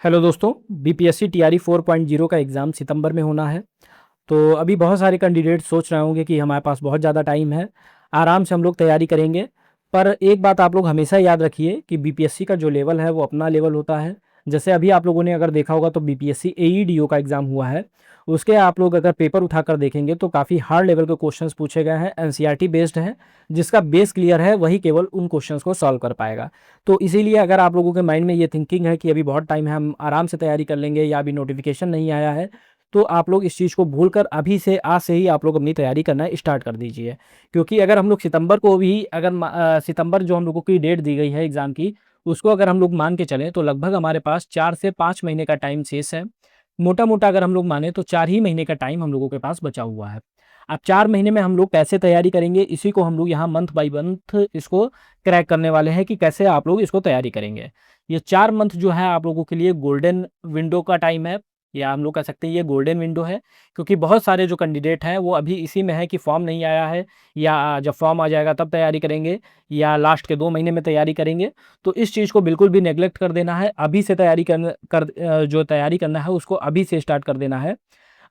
Hello दोस्तों, BPSC TRE 4.0 का exam सितंबर में होना है। तो अभी बहुत सारे कैंडिडेट सोच रहे होंगे कि हमारे पास बहुत ज़्यादा टाइम है, आराम से हम लोग तैयारी करेंगे। पर एक बात आप लोग हमेशा याद रखिए कि बीपीएससी का जो लेवल है वो अपना लेवल होता है। जैसे अभी आप लोगों ने अगर देखा होगा तो बीपीएससी एईडीओ का एग्ज़ाम हुआ है, उसके आप लोग अगर पेपर उठाकर देखेंगे तो काफ़ी हार्ड लेवल के क्वेश्चंस पूछे गए हैं, एनसीईआरटी बेस्ड है। जिसका बेस क्लियर है वही केवल उन क्वेश्चंस को सॉल्व कर पाएगा। तो इसीलिए अगर आप लोगों के माइंड में ये थिंकिंग है कि अभी बहुत टाइम है, हम आराम से तैयारी कर लेंगे, या अभी नोटिफिकेशन नहीं आया है, तो आप लोग इस चीज़ को भूलकर अभी से आज से ही आप लोग अपनी तैयारी करना स्टार्ट कर दीजिए। क्योंकि अगर हम लोग सितंबर को भी अगर सितंबर जो हम लोगों की डेट दी गई है एग्ज़ाम की, उसको अगर हम लोग मान के चलें तो लगभग हमारे पास 4 से 5 महीने का टाइम शेष है। मोटा-मोटा अगर हम लोग माने तो 4 ही महीने का टाइम हम लोगों के पास बचा हुआ है। अब 4 महीने में हम लोग कैसे तैयारी करेंगे, इसी को हम लोग यहाँ मंथ बाय मंथ इसको क्रैक करने वाले हैं कि कैसे आप लोग इसको तैयारी करेंगे। ये 4 मंथ जो है आप लोगों के लिए गोल्डन विंडो का टाइम है, या हम लोग कह सकते हैं ये गोल्डन विंडो है। क्योंकि बहुत सारे जो कैंडिडेट हैं वो अभी इसी में है कि फॉर्म नहीं आया है, या जब फॉर्म आ जाएगा तब तैयारी करेंगे, या लास्ट के 2 महीने में तैयारी करेंगे। तो इस चीज़ को बिल्कुल भी नेग्लेक्ट कर देना है, अभी से तैयारी जो तैयारी करना है उसको अभी से स्टार्ट कर देना है।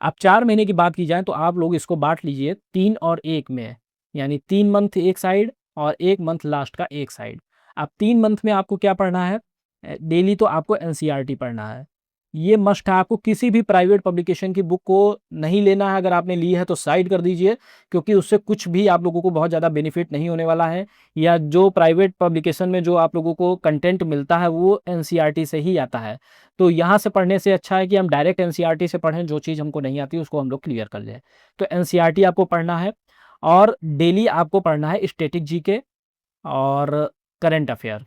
अब 4 महीने की बात की जाए तो आप लोग इसको बाँट लीजिए 3 और 1 में, यानी 3 मंथ एक साइड और 1 मंथ लास्ट का एक साइड। अब 3 मंथ में आपको क्या पढ़ना है? डेली तो आपको एनसीईआरटी पढ़ना है। ये मस्ट है, आपको किसी भी प्राइवेट पब्लिकेशन की बुक को नहीं लेना है, अगर आपने ली है तो साइड कर दीजिए, क्योंकि उससे कुछ भी आप लोगों को बहुत ज़्यादा बेनिफिट नहीं होने वाला है। या जो प्राइवेट पब्लिकेशन में जो आप लोगों को कंटेंट मिलता है वो एनसीईआरटी से ही आता है। तो यहाँ से पढ़ने से अच्छा है कि हम डायरेक्ट एनसीईआरटी से पढ़ें, जो चीज़ हमको नहीं आती उसको हम लोग क्लियर कर लें। तो एनसीईआरटी आपको पढ़ना है, और डेली आपको पढ़ना है स्टैटिक जीके और करंट अफेयर।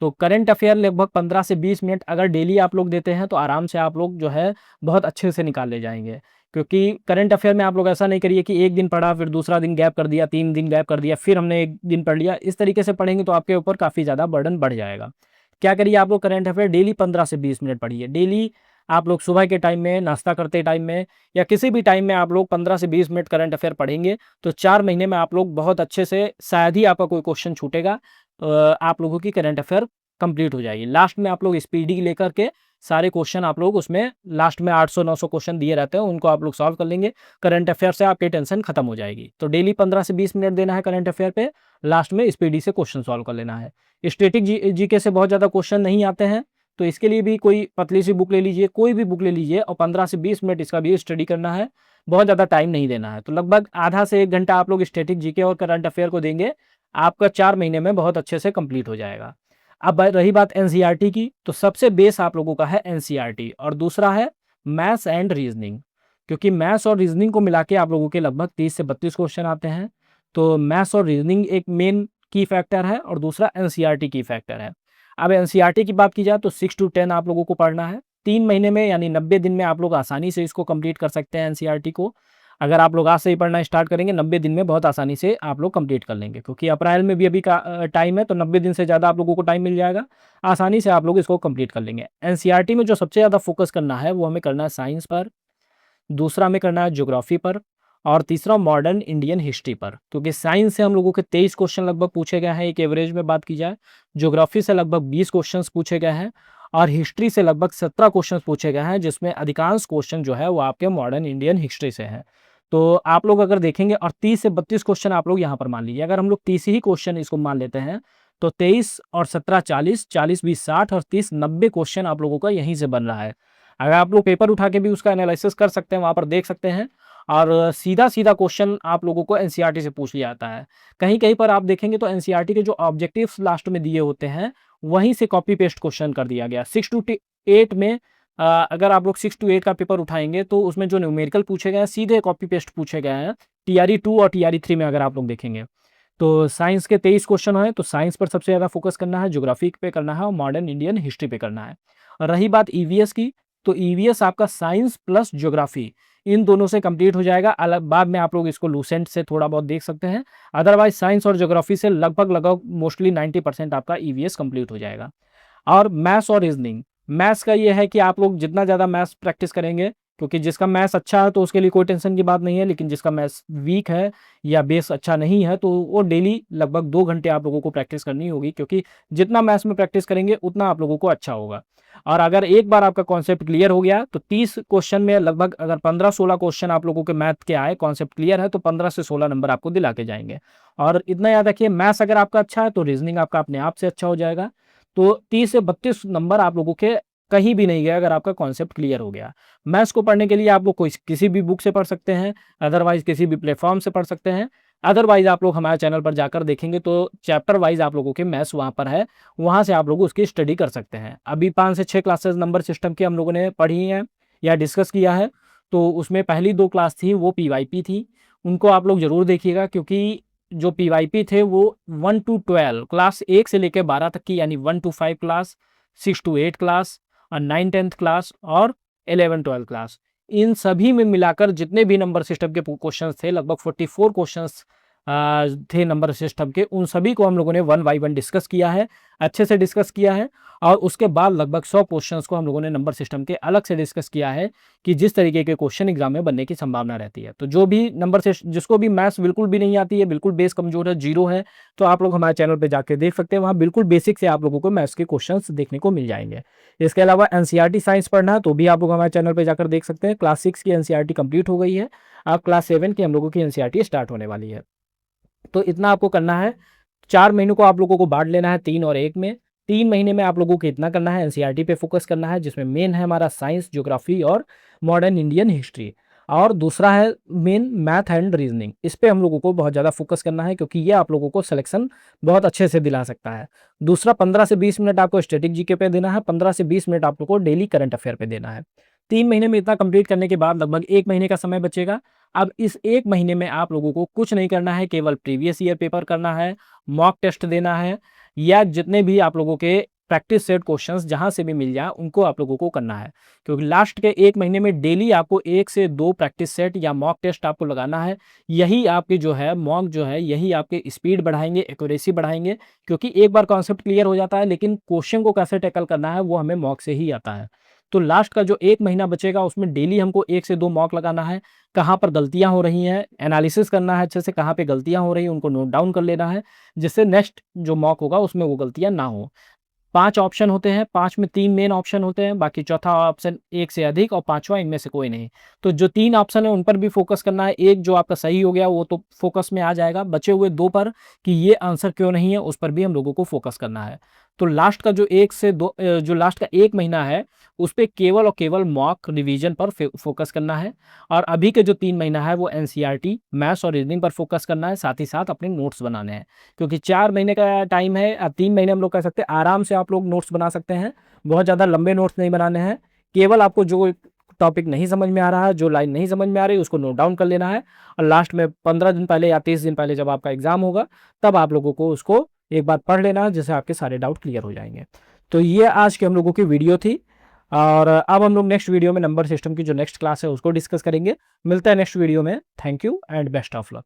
तो करंट अफेयर लगभग 15 से 20 मिनट अगर डेली आप लोग देते हैं तो आराम से आप लोग जो है बहुत अच्छे से निकाल ले जाएँगे। क्योंकि करंट अफेयर में आप लोग ऐसा नहीं करिए कि 1 दिन पढ़ा, फिर दूसरा दिन गैप कर दिया, 3 दिन गैप कर दिया, फिर हमने 1 दिन पढ़ लिया। इस तरीके से पढ़ेंगे तो आपके ऊपर काफ़ी ज़्यादा बर्डन बढ़ जाएगा। क्या करिए, आप लोग करंट अफेयर डेली 15 से 20 मिनट पढ़िए। डेली आप लोग सुबह के टाइम में, नाश्ता करते टाइम में, या किसी भी टाइम में आप लोग 15 से 20 मिनट करंट अफेयर पढ़ेंगे, तो 4 महीने में आप लोग बहुत अच्छे से, शायद ही आपका कोई क्वेश्चन छूटेगा, आप लोगों की करंट अफेयर कंप्लीट हो जाएगी। लास्ट में आप लोग स्पीडी लेकर के सारे क्वेश्चन आप लोग उसमें लास्ट में 800-900 क्वेश्चन दिए रहते हैं, उनको आप लोग सॉल्व कर लेंगे। करंट अफेयर से आपकी टेंशन खत्म हो जाएगी। तो डेली 15 से 20 मिनट देना है करंट अफेयर पे, लास्ट में स्पीडी से क्वेश्चन सॉल्व कर लेना है। स्टैटिक जीके से बहुत ज़्यादा क्वेश्चन नहीं आते हैं, तो इसके लिए भी कोई पतली सी बुक ले लीजिए, कोई भी बुक ले लीजिए, और 15 से 20 मिनट इसका भी स्टडी करना है। बहुत ज़्यादा टाइम नहीं देना है, तो लगभग आधा से 1 घंटा आप लोग स्टैटिक जीके और करंट अफेयर को देंगे, आपका 4 महीने में बहुत अच्छे से कंप्लीट हो जाएगा। अब रही बात एनसीईआरटी की, तो सबसे बेस आप लोगों का है एनसीईआरटी, और दूसरा है मैथ्स एंड रीजनिंग। क्योंकि मैथ्स और रीजनिंग को मिला के आप लोगों के लगभग 30 से 32 क्वेश्चन आते हैं। तो मैथ्स और रीजनिंग एक मेन की फैक्टर है, और दूसरा एनसीईआरटी की फैक्टर है। अब एनसीईआरटी की बात की जाए तो 6 टू 10 आप लोगों को पढ़ना है। 3 महीने में, यानी 90 दिन में आप लोग आसानी से इसको कंप्लीट कर सकते हैं एनसीईआरटी को। अगर आप लोग आज से ही पढ़ना स्टार्ट करेंगे, 90 दिन में बहुत आसानी से आप लोग कंप्लीट कर लेंगे, क्योंकि अप्रैल में भी अभी का टाइम है, तो 90 दिन से ज़्यादा आप लोगों को टाइम मिल जाएगा। आसानी से आप लोग इसको कंप्लीट कर लेंगे। एनसीईआरटी में जो सबसे ज़्यादा फोकस करना है वो हमें करना है साइंस पर, दूसरा हमें करना है ज्योग्राफी पर, और तीसरा मॉडर्न इंडियन हिस्ट्री पर। क्योंकि साइंस से हम लोगों के 23 क्वेश्चन लगभग पूछे गए हैं, एक एवरेज में बात की जाए। ज्योग्राफी से लगभग 20 क्वेश्चन पूछे गए हैं, और हिस्ट्री से लगभग 17 क्वेश्चन पूछे गए हैं, जिसमें अधिकांश क्वेश्चन जो है वो आपके मॉडर्न इंडियन हिस्ट्री से हैं। तो आप लोग अगर देखेंगे, और 30 से 32 क्वेश्चन आप लोग यहाँ पर मान लीजिए, अगर हम लोग 30 ही क्वेश्चन इसको मान लेते हैं, तो 23 और 17 40, 40 20 60 और 30 90 क्वेश्चन आप लोगों का यहीं से बन रहा है। अगर आप लोग पेपर उठा के भी उसका एनालिसिस कर सकते हैं, वहाँ पर देख सकते हैं, और सीधा-सीधा क्वेश्चन आप लोगों को एनसीईआरटी से पूछ लिया जाता है। कहीं-कहीं पर आप देखेंगे तो एनसीईआरटी के जो ऑब्जेक्टिव्स लास्ट में दिए होते हैं, वहीं से कॉपी पेस्ट क्वेश्चन कर दिया गया। 6 टू 8 में अगर आप लोग 6 टू 8 का पेपर उठाएँगे, तो उसमें जो न्यूमेरिकल पूछे गए हैं, सीधे कॉपी पेस्ट पूछे गए हैं। टीआरई 2 और टीआरई 3 में अगर आप लोग देखेंगे। तो साइंस के 23 क्वेश्चन हैं, तो साइंस पर सबसे ज़्यादा फोकस करना है, ज्योग्राफी पे करना है, और मॉडर्न इंडियन हिस्ट्री पे करना है। और रही बात ईवीएस की, तो ईवीएस आपका साइंस प्लस ज्योग्राफी, इन दोनों से कंप्लीट हो जाएगा। अलग बाद में आप लोग इसको लूसेंट से थोड़ा बहुत देख सकते हैं। अदरवाइज साइंस और ज्योग्राफी से लगभग मोस्टली 90% आपका ईवीएस कंप्लीट हो जाएगा। और मैथ्स और रीजनिंग, मैथ्स का ये है कि आप लोग जितना ज़्यादा मैथ्स प्रैक्टिस करेंगे, क्योंकि जिसका मैथ्स अच्छा है तो उसके लिए कोई टेंशन की बात नहीं है, लेकिन जिसका मैथ्स वीक है या बेस अच्छा नहीं है तो वो डेली लगभग 2 घंटे आप लोगों को प्रैक्टिस करनी होगी, क्योंकि जितना मैथ्स में प्रैक्टिस करेंगे उतना आप लोगों को अच्छा होगा। और अगर एक बार आपका कॉन्सेप्ट क्लियर हो गया तो 30 क्वेश्चन में लगभग अगर 15-16 क्वेश्चन आप लोगों के मैथ के आए, कॉन्सेप्ट क्लियर है, तो 15 से 16 नंबर आपको दिला के जाएंगे। और इतना याद रखिए, मैथ्स अगर आपका अच्छा है तो रीजनिंग आपका अपने आप से अच्छा हो जाएगा। तो 30 से 32 नंबर आप लोगों के कहीं भी नहीं गए अगर आपका कॉन्सेप्ट क्लियर हो गया। मैथ्स को पढ़ने के लिए आप लोग कोई किसी भी बुक से पढ़ सकते हैं, अदरवाइज किसी भी प्लेटफॉर्म से पढ़ सकते हैं। अदरवाइज आप लोग हमारे चैनल पर जाकर देखेंगे तो चैप्टर वाइज आप लोगों के मैथ्स वहाँ पर है, वहाँ से आप लोग उसकी स्टडी कर सकते हैं। अभी 5 से 6 क्लासेस नंबर सिस्टम की हम लोगों ने पढ़ी हैं या डिस्कस किया है, तो उसमें पहली 2 क्लास थी वो पीवाईपी थी, उनको आप लोग ज़रूर देखिएगा, क्योंकि जो पीवाईपी थे वो 1 to 12 क्लास 1 से लेकर 12 तक की, यानी 1 to 5 क्लास, 6 to 8 क्लास और 9-10th क्लास और 11-12 क्लास, इन सभी में मिलाकर जितने भी नंबर सिस्टम के क्वेश्चंस थे, लगभग 44 क्वेश्चंस थे नंबर सिस्टम के, उन सभी को हम लोगों ने 1 बाय 1 डिस्कस किया है, अच्छे से डिस्कस किया है। और उसके बाद लगभग 100 क्वेश्चंस को हम लोगों ने नंबर सिस्टम के अलग से डिस्कस किया है कि जिस तरीके के क्वेश्चन एग्जाम में बनने की संभावना रहती है। तो जो भी नंबर सिस्टम, जिसको भी मैथ्स बिल्कुल भी नहीं आती है, बिल्कुल बेस कमजोर है, जीरो है, तो आप लोग हमारे चैनल पर जाकर देख सकते हैं, वहाँ बिल्कुल बेसिक से आप लोगों को मैथ्स के क्वेश्चन देखने को मिल जाएंगे। इसके अलावा एनसीईआरटी साइंस पढ़ना है तो भी आप लोग हमारे चैनल पर जाकर देख सकते हैं। क्लास 6 की एनसीईआरटी कंप्लीट हो गई है, अब क्लास 7 की हम लोगों की एनसीईआरटी स्टार्ट होने वाली है। तो इतना आपको करना है। 4 महीनों को आप लोगों को बांट लेना है 3 और 1 में। 3 महीने में आप लोगों को इतना करना है, एनसीईआरटी पे फोकस करना है, जिसमें मेन है हमारा साइंस, ज्योग्राफी और मॉडर्न इंडियन हिस्ट्री, और दूसरा है मेन मैथ एंड रीजनिंग। इस पे हम लोगों को बहुत ज़्यादा फोकस करना है, क्योंकि ये आप लोगों को सिलेक्शन बहुत अच्छे से दिला सकता है। दूसरा 15 से 20 मिनट आपको स्टैटिक जीके पे देना है, 15 से 20 मिनट आप लोग को डेली करंट अफेयर पे देना है। 3 महीने में इतना कंप्लीट करने के बाद लगभग 1 महीने का समय बचेगा। अब इस 1 महीने में आप लोगों को कुछ नहीं करना है, केवल प्रीवियस ईयर पेपर करना है, मॉक टेस्ट देना है, या जितने भी आप लोगों के प्रैक्टिस सेट क्वेश्चंस जहां से भी मिल जाए उनको आप लोगों को करना है। क्योंकि लास्ट के 1 महीने में डेली आपको 1 से 2 प्रैक्टिस सेट या मॉक टेस्ट आपको लगाना है। यही आपके जो है मॉक जो है, यही आपके स्पीड बढ़ाएंगे, एक्यूरेसी बढ़ाएंगे, क्योंकि एक बार कॉन्सेप्ट क्लियर हो जाता है, लेकिन क्वेश्चन को कैसे टैकल करना है वो हमें मॉक से ही आता है। तो लास्ट का जो 1 महीना बचेगा उसमें डेली हमको 1 से 2 मॉक लगाना है। कहाँ पर गलतियाँ हो रही हैं एनालिसिस करना है अच्छे से, कहाँ पे गलतियाँ हो रही हैं उनको नोट डाउन कर लेना है, जिससे नेक्स्ट जो मॉक होगा उसमें वो गलतियाँ ना हो। 5 ऑप्शन होते हैं, 5 में 3 मेन ऑप्शन होते हैं, बाकी चौथा ऑप्शन 1 से अधिक और 5वां इनमें से कोई नहीं। तो जो 3 ऑप्शन है उन पर भी फोकस करना है, एक जो आपका सही हो गया वो तो फोकस में आ जाएगा, बचे हुए 2 पर कि ये आंसर क्यों नहीं है उस पर भी हम लोगों को फोकस करना है। तो लास्ट का जो 1 से 2 जो लास्ट का 1 महीना है उस पे केवल और केवल मॉक रिवीजन पर फोकस करना है, और अभी के जो 3 महीना है वो एनसीईआरटी, मैथ्स और रीजनिंग पर फोकस करना है, साथ ही साथ अपने नोट्स बनाने हैं। क्योंकि 4 महीने का टाइम है, अब 3 महीने हम लोग कह सकते हैं आराम से आप लोग नोट्स बना सकते हैं। बहुत ज़्यादा लंबे नोट्स नहीं बनाने हैं, केवल आपको जो टॉपिक नहीं समझ में आ रहा है, जो लाइन नहीं समझ में आ रही उसको नोट डाउन कर लेना है, और लास्ट में 15 दिन पहले या 30 दिन पहले जब आपका एग्जाम होगा तब आप लोगों को उसको एक बार पढ़ लेना है, जिससे आपके सारे डाउट क्लियर हो जाएंगे। तो ये आज की हम लोगों की वीडियो थी, और अब हम लोग नेक्स्ट वीडियो में नंबर सिस्टम की जो नेक्स्ट क्लास है उसको डिस्कस करेंगे। मिलता है नेक्स्ट वीडियो में। Thank you and best of luck.